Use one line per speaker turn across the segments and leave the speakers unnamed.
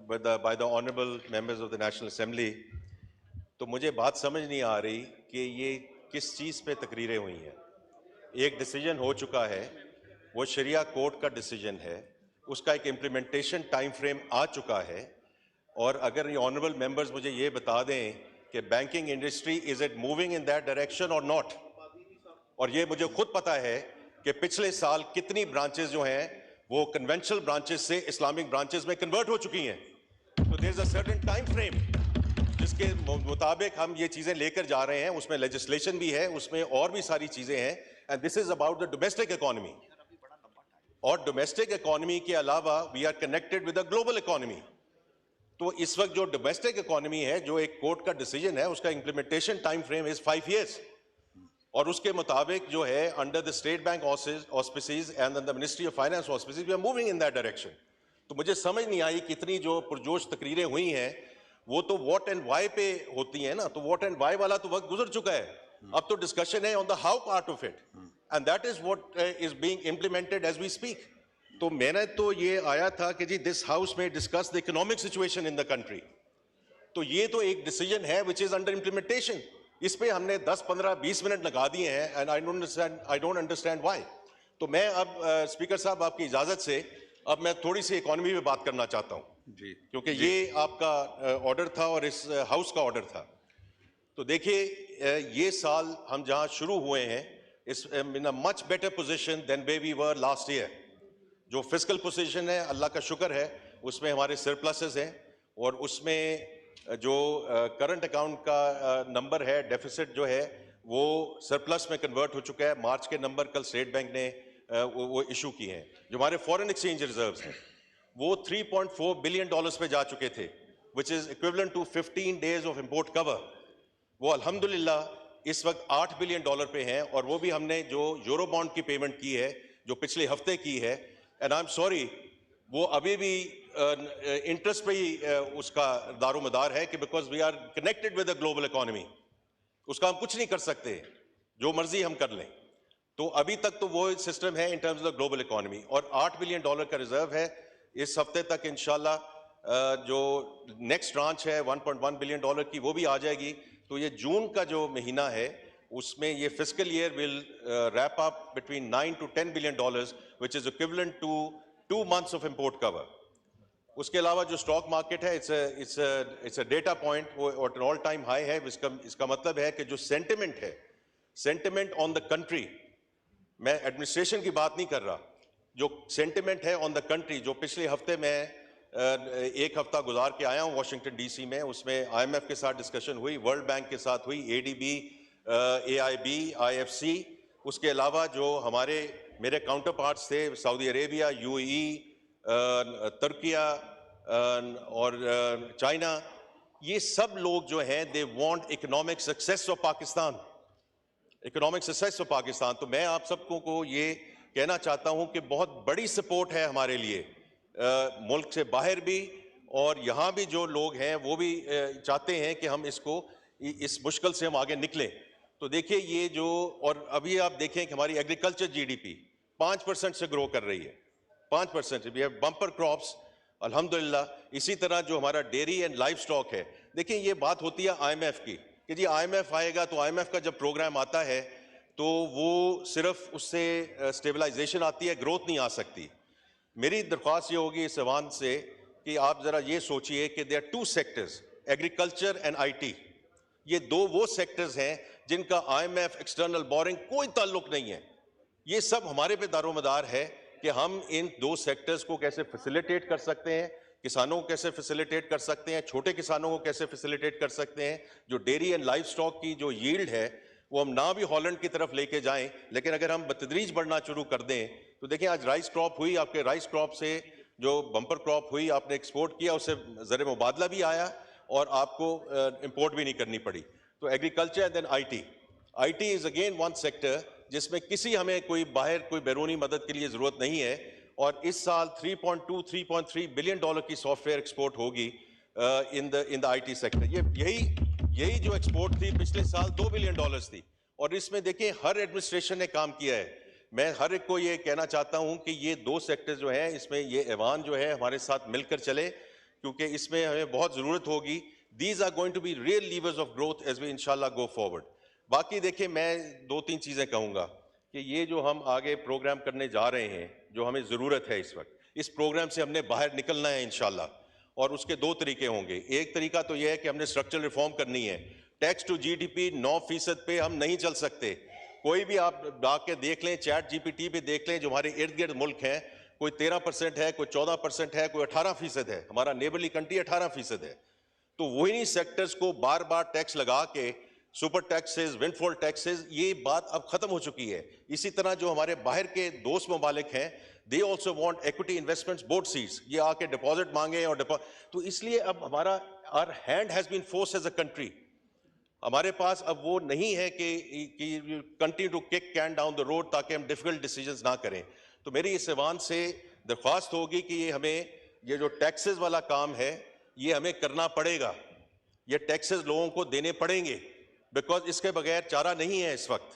by the honorable members of the National Assembly. تو مجھے بات سمجھ نہیں آ رہی کہ یہ کس چیز پہ تقریریں ہوئی ہیں. ایک ڈیسیجن ہو چکا ہے, وہ شریعہ کورٹ کا ڈیسیجن ہے, اس کا ایک امپلیمنٹیشن ٹائم فریم آ چکا ہے, اور اگر یہ آنریبل ممبرز مجھے یہ بتا دیں کہ banking industry is it moving in that direction اور ناٹ. اور یہ مجھے خود پتا ہے کہ پچھلے سال کتنی برانچز جو ہیں وہ کنونشنل برانچز سے اسلامک برانچز میں کنورٹ ہو چکی ہیں. تو دیر از اے سرٹن ٹائم فریم جس کے مطابق ہم یہ چیزیں لے کر جا رہے ہیں. اس میں لیجسلیشن بھی ہے, اس میں اور بھی ساری چیزیں ہیں, and this is about the domestic economy. اور ڈومیسٹک اکانومی کے علاوہ we are connected with a global economy. تو اس وقت جو ڈومیسٹک اکانومی ہے, جو ایک کورٹ کا ڈیسیجن ہے, اس کا implementation time frame is 5 years. اور اس کے مطابق جو ہے under the State Bank auspices and the Ministry of Finance auspices we are moving in that direction. تو مجھے سمجھ نہیں آئی کتنی جو پرجوش تقریریں ہوئی ہیں وہ تو واٹ اینڈ وائی پہ ہوتی ہیں نا. تو واٹ اینڈ وائی والا تو وقت گزر چکا ہے, اب تو ڈسکشن ہے on the how part of it, and that is what is being implemented as we speak. تو میں نے تو یہ آیا تھا کہ جی دس ہاؤس میں discuss the economic situation in the country. تو یہ تو ایک ڈیسیجن ہے وچ از انڈر امپلیمنٹیشن. اس پہ ہم نے 10 15 20 منٹ لگا دیے ہیں, and I don't understand why. تو میں اب اسپیکر صاحب آپ کی اجازت سے اب میں تھوڑی سی اکانومی پہ بات کرنا چاہتا ہوں جی, کیونکہ یہ آپ کا آرڈر تھا اور اس ہاؤس کا آرڈر تھا. تو دیکھیے یہ سال ہم جہاں شروع ہوئے ہیں اس ان اے مچ بیٹر پوزیشن دین وے وی ور لاسٹ ایئر. جو فسکل پوزیشن ہے اللہ کا شکر ہے, اس میں ہمارے سرپلسز ہیں, اور اس میں جو کرنٹ اکاؤنٹ کا نمبر ہے ڈیفیسٹ جو ہے وہ سرپلس میں کنورٹ ہو چکا ہے. مارچ کے نمبر کل اسٹیٹ بینک نے وہ ایشو کی ہیں. جو ہمارے فورن ایکسچینج ریزروز ہیں وہ $3.4 بلین پہ جا چکے تھے, which is equivalent to 15 days of import cover. وہ الحمدللہ اس وقت $8 بلین پہ ہیں, اور وہ بھی ہم نے جو یورو بانڈ کی پیمنٹ کی ہے جو پچھلے ہفتے کی ہے, اینڈ آئی ایم سوری وہ ابھی بھی انٹرسٹ پہ ہی اس کا دار و مدار ہے, کہ because we are connected with a global economy. اس کا ہم کچھ نہیں کر سکتے, جو مرضی ہم کر لیں. تو ابھی تک تو وہ سسٹم ہے in terms of global economy, اور $8 بلین کا ریزرو ہے. اس ہفتے تک انشاءاللہ جو نیکسٹ ٹرانچ ہے 1.1 بلین کی وہ بھی آ جائے گی. تو یہ جون کا جو مہینہ ہے اس میں یہ fiscal year will wrap up between 9 to 10 billion which is equivalent to 2 months of import cover. اس کے علاوہ جو اسٹاک مارکیٹ ہے it's a data point اور آل ٹائم ہائی ہے. اس کا مطلب ہے کہ جو سینٹیمنٹ ہے, سینٹیمنٹ آن دا کنٹری, میں ایڈمنسٹریشن کی بات نہیں کر رہا, جو سینٹیمنٹ ہے آن دا کنٹری, جو پچھلے ہفتے میں ایک ہفتہ گزار کے آیا ہوں واشنگٹن ڈی سی میں, اس میں IMF کے ساتھ ڈسکشن ہوئی, ورلڈ بینک کے ساتھ ہوئی, ADB, AIB, IFC. اس کے علاوہ جو ہمارے میرے کاؤنٹر پارٹس تھے سعودی عربیہ, UAE, ترکیہ اور چائنا, یہ سب لوگ جو ہیں they want economic success of Pakistan, economic success of Pakistan. تو میں آپ سب کو یہ کہنا چاہتا ہوں کہ بہت بڑی سپورٹ ہے ہمارے لیے, ملک سے باہر بھی اور یہاں بھی جو لوگ ہیں وہ بھی چاہتے ہیں کہ ہم اس مشکل سے ہم آگے نکلیں. تو دیکھیے یہ جو, اور ابھی آپ دیکھیں کہ ہماری ایگریکلچر GDP 5% سے گرو کر رہی ہے, 5%. وی ہیو بمپر کراپس الحمدللہ. اسی طرح جو ہمارا ڈیری اینڈ لائف سٹاک ہے, دیکھیں یہ بات ہوتی ہے IMF کی کہ جی IMF آئے گا, تو IMF کا جب پروگرام آتا ہے تو وہ صرف اس سے اسٹیبلائزیشن آتی ہے, گروتھ نہیں آ سکتی. میری درخواست یہ ہوگی اس ایوان سے کہ آپ ذرا یہ سوچئے کہ there are 2 sectors, agriculture and IT. یہ 2 وہ سیکٹرز ہیں جن کا IMF ایکسٹرنل بورنگ کوئی تعلق نہیں ہے. یہ سب ہمارے پہ دار و مدار ہے کہ ہم ان 2 سیکٹرز کو کیسے فیسیلیٹیٹ کر سکتے ہیں, کسانوں کو کیسے فیسیلیٹیٹ کر سکتے ہیں, چھوٹے کسانوں کو کیسے فیسیلیٹیٹ کر سکتے ہیں. جو ڈیری اینڈ لائف سٹاک کی جو ییلڈ ہے وہ ہم نہ بھی ہالینڈ کی طرف لے کے جائیں, لیکن اگر ہم بتدریج بڑھنا شروع کر دیں تو دیکھیں آج رائس کراپ ہوئی, آپ کے رائس کراپ سے جو بمپر کراپ ہوئی آپ نے ایکسپورٹ کیا, اس سے زر مبادلہ بھی آیا اور آپ کو امپورٹ بھی نہیں کرنی پڑی. تو agriculture and then IT is again one sector جس میں کسی ہمیں کوئی باہر کوئی بیرونی مدد کے لیے ضرورت نہیں ہے. اور اس سال 3.3 بلین کی سافٹ ویئر ایکسپورٹ ہوگی ان دا IT سیکٹر. یہی جو ایکسپورٹ تھی پچھلے سال 2 بلین تھی, اور اس میں دیکھیں ہر ایڈمنسٹریشن نے کام کیا ہے. میں ہر ایک کو یہ کہنا چاہتا ہوں کہ یہ 2 سیکٹر جو ہیں اس میں یہ ایوان جو ہے ہمارے ساتھ مل کر چلے. کیونکہ اس میں ہمیں بہت ضرورت ہوگی. These are going to be real levers of growth as we inshallah go forward. باقی دیکھیں میں 2-3 چیزیں کہوں گا کہ یہ جو ہم آگے پروگرام کرنے جا رہے ہیں, جو ہمیں ضرورت ہے اس وقت, اس پروگرام سے ہم نے باہر نکلنا ہے انشاءاللہ, اور اس کے 2 طریقے ہوں گے. ایک طریقہ تو یہ ہے کہ ہم نے اسٹرکچرل ریفارم کرنی ہے. Tax to G D P 9% پہ ہم نہیں چل سکتے. کوئی بھی آپ ڈاک کے دیکھ لیں, چیٹ جی پی ٹی پہ دیکھ لیں, جو ہمارے ارد گرد ملک ہیں, کوئی 13% ہے, کوئی 14% ہے, کوئی 18% ہے. ہمارا نیبرلی کنٹری 18% ہے. تو وہی سیکٹرز کو بار بار ٹیکس لگا کے, سپر ٹیکسز, ونڈ فال ٹیکسز, یہ بات اب ختم ہو چکی ہے. اسی طرح جو ہمارے باہر کے دوست ممالک ہیں, they also want equity investments both seats. یہ آ کے ڈپازٹ مانگیں اور تو اس لیے اب ہمارا our hand has been forced as a country. ہمارے پاس اب وہ نہیں ہے کہ continue to kick can down the road تاکہ ہم ڈیفیکلٹ ڈیسیجنز نہ کریں. تو میری اس ایوان سے درخواست ہوگی کہ یہ ہمیں یہ جو ٹیکسز والا کام ہے یہ ہمیں کرنا پڑے گا. یہ ٹیکسز لوگوں کو دینے پڑیں گے, بیکاز اس کے بغیر چارہ نہیں ہے اس وقت.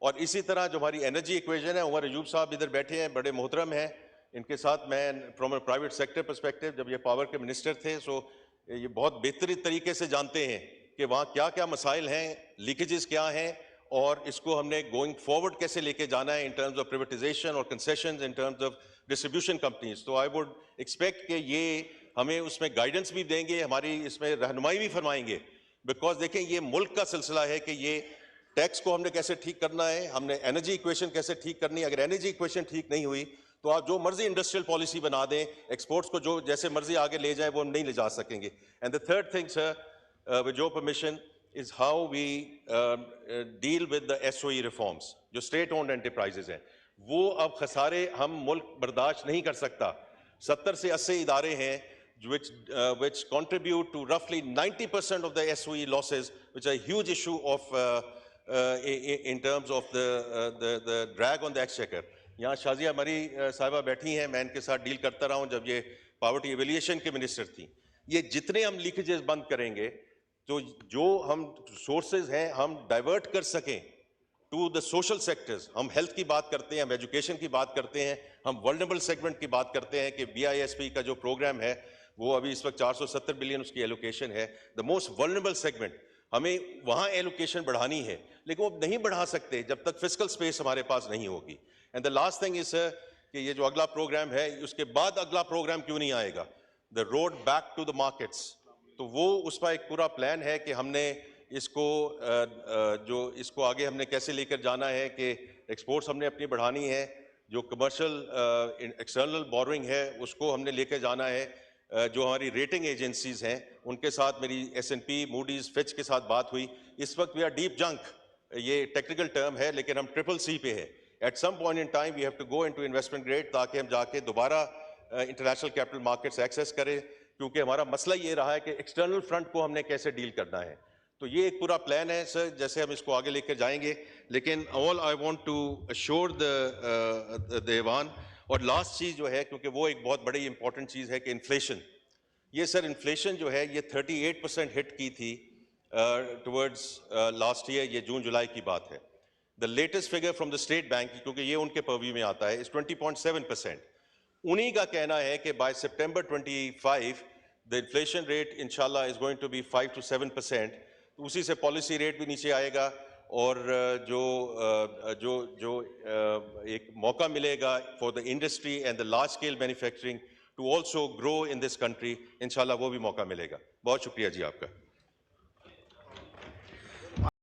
اور اسی طرح جو ہماری انرجی ایکویژن ہے, عمر ایوب صاحب ادھر بیٹھے ہیں, بڑے محترم ہیں, ان کے ساتھ میں from a private sector perspective جب یہ پاور کے منسٹر تھے, سو یہ بہت بہترین طریقے سے جانتے ہیں کہ وہاں کیا کیا مسائل ہیں, لیکیجز کیا ہیں, اور اس کو ہم نے گوئنگ فارورڈ کیسے لے کے جانا ہے ان ٹرمز آف پریویٹائزیشن اور concessions in terms of distribution companies. تو آئی ووڈ ایکسپیکٹ کہ یہ ہمیں اس میں گائیڈنس بھی دیں گے, ہماری اس میں رہنمائی بھی فرمائیں گے, بیکاز دیکھیں یہ ملک کا سلسلہ ہے کہ یہ ٹیکس کو ہم نے کیسے ٹھیک کرنا ہے, ہم نے انرجی ایکویشن کیسے ٹھیک کرنی ہے. اگر انرجی ایکویشن ٹھیک نہیں ہوئی تو آپ جو مرضی انڈسٹریل پالیسی بنا دیں, ایکسپورٹس کو جو جیسے مرضی آگے لے جائیں, وہ ہم نہیں لے جا سکیں گے. And the third thing sir, with your permission, is how we deal with the SOE reforms. جو اسٹیٹ اونڈ انٹرپرائزز ہیں وہ اب خسارے ہم ملک برداشت نہیں کر سکتا. 70 سے 80 ادارے ہیں which contribute to roughly 90% of the SOE losses, which are a huge issue of in terms of the drag on the exchequer. یہاں شازیہ مری صاحبہ بیٹھی ہیں, میں ان کے ساتھ ڈیل کرتا رہا ہوں جب یہ پاورٹی ایویلیشن کے منسٹر تھیں. یہ جتنے ہم لیکیجز بند کریں گے, تو جو ہم سورسز ہیں ہم ڈائیورٹ کر سکیں ٹو دا سوشل سیکٹرز. ہم ہیلتھ کی بات کرتے ہیں, ہم ایجوکیشن کی بات کرتے ہیں, ہم ولنریبل سیگمنٹ کی بات کرتے ہیں کہ BISP کا جو پروگرام ہے وہ ابھی اس وقت 470 بلین اس کی ایلوکیشن ہے. دا موسٹ ولنریبل سیگمنٹ, ہمیں وہاں ایلوکیشن بڑھانی ہے, لیکن وہ نہیں بڑھا سکتے جب تک فسکل اسپیس ہمارے پاس نہیں ہوگی. And the last thing is کہ یہ جو اگلا پروگرام ہے اس کے بعد اگلا پروگرام کیوں نہیں آئے گا, the road back to the markets. تو وہ اس کا ایک پورا پلان ہے کہ ہم نے اس کو اس کو آگے ہم نے کیسے لے کر جانا ہے, کہ ایکسپورٹس ہم نے اپنی بڑھانی ہے, جو کمرشل ایکسٹرنل بورنگ ہے اس کو ہم نے لے کے جانا ہے. جو ہماری ریٹنگ ایجنسیز ہیں ان کے ساتھ میری S&P, موڈیز, فچ کے ساتھ بات ہوئی. اس وقت وی آر ڈیپ جنک, یہ ٹیکنیکل ٹرم ہے لیکن ہم CCC پہ ہے. At some point in time we have to go into investment grade تاکہ ہم جا کے دوبارہ انٹرنیشنل کیپٹل مارکیٹس ایکسیس کریں, کیونکہ ہمارا مسئلہ یہ رہا ہے کہ ایکسٹرنل فرنٹ کو ہم نے کیسے ڈیل کرنا ہے. تو یہ ایک پورا پلان ہے سر, جیسے ہم اس کو آگے لے کر جائیں گے. لیکن آل آئی وانٹ ٹو اشور دا ایوان. اور لاسٹ چیز جو ہے, کیونکہ وہ ایک بہت بڑی امپورٹنٹ چیز ہے, کہ انفلیشن. یہ سر انفلیشن جو ہے یہ 38% ہٹ کی تھی ٹورڈز لاسٹ ایئر, یہ جون جولائی کی بات ہے. The latest figure from the State bank, کیونکہ یہ ان کے پرویو میں آتا ہے, از 20.7%. انہی کا کہنا ہے کہ by September 25 the inflation rate inshallah is going to be 5 to 7%. تو اسی سے پالیسی ریٹ بھی نیچے آئے گا, اور جو ایک موقع ملے گا for the industry and the large scale manufacturing to also grow in this country, انشاءاللہ وہ بھی موقع ملے گا. بہت شکریہ جی آپ کا.